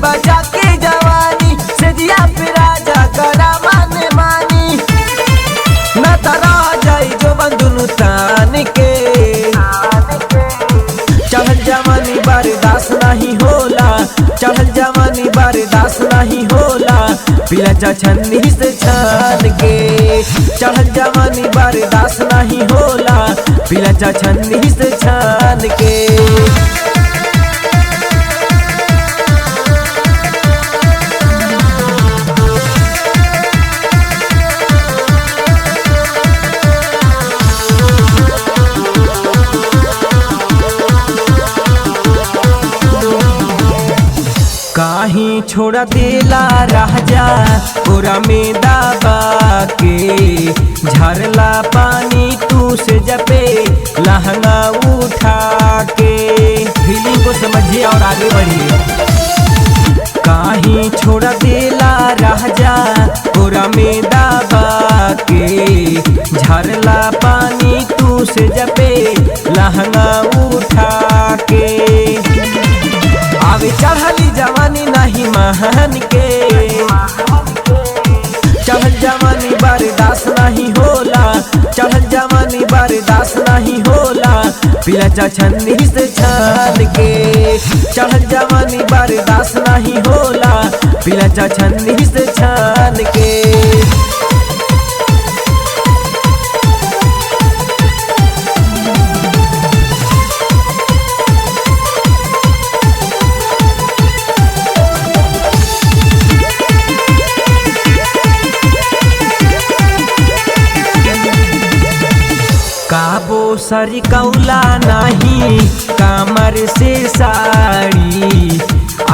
बचा के जवानी से जिया पे राजा करा माने मानी न तरा जाई जो बंधुनु तान के चढ़ल जवानी बर्दाश्त नहीं होला चढ़ल जवानी बर्दाश्त नहीं होला पिला चा छन्नी से छान के चढ़ल जवानी बर्दाश्त नहीं होला पिला चा छन्नी से छान के काहीं छोड़ा देला राजा ओरा में दाबा के झरला पानी तू से जपे लहंगा उठा के फीलिंग को समझिए और आगे बढ़िए। काहीं छोड़ा देला राजा ओरा में दाबा के झरला पानी तू से जपे लहंगा उठा के आवे चढ़ली जवानी नहीं महन के चढ़ल जवानी बर्दाश्त नहीं होला चढ़ल जवानी बर्दाश्त नहीं होला पिला चा छन्नी से छान के चढ़ल जवानी बर्दाश्त नहीं होला पिला चा छन्नी से छान के काबो सरी कौला नहीं कामर से साड़ी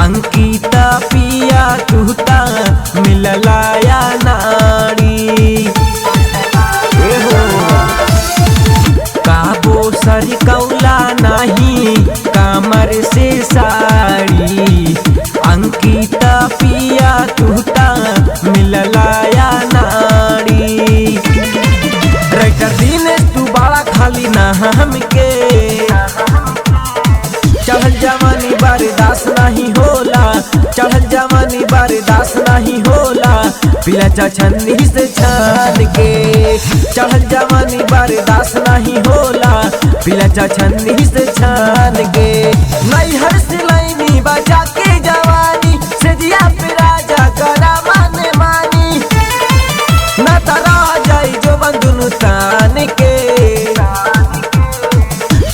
अंकिता पिया तुहता मिललाया नाड़ी काबो सरी कौला नहीं कामर से साड़ी अंकिता पिया तुहता मिललाया नाड़ी दिन तू बड़ा खाली ना हमके चढ़ल जवानी बर्दाश्त नहीं होला चढ़ल जवानी बर्दाश्त नहीं होला पिला चा छन्नी से छान के चढ़ल जवानी बर्दाश्त नहीं होला पिला चा छन्नी से छान के नैहर से लाइनी बचा के जवानी से जिया पे राजा करा माने मानी न तरा जाई जो बंधुनु तान के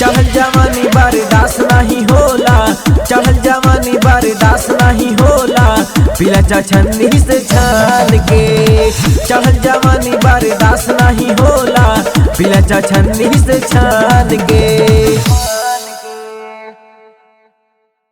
चढ़ल जवानी बर्दाश्त नहीं होला चढ़ल जवानी बर्दाश्त नहीं होला पिला चा छन्नी से छान के चढ़ल जवानी बर्दाश्त नहीं होला पिला चा छन्नी से छान के।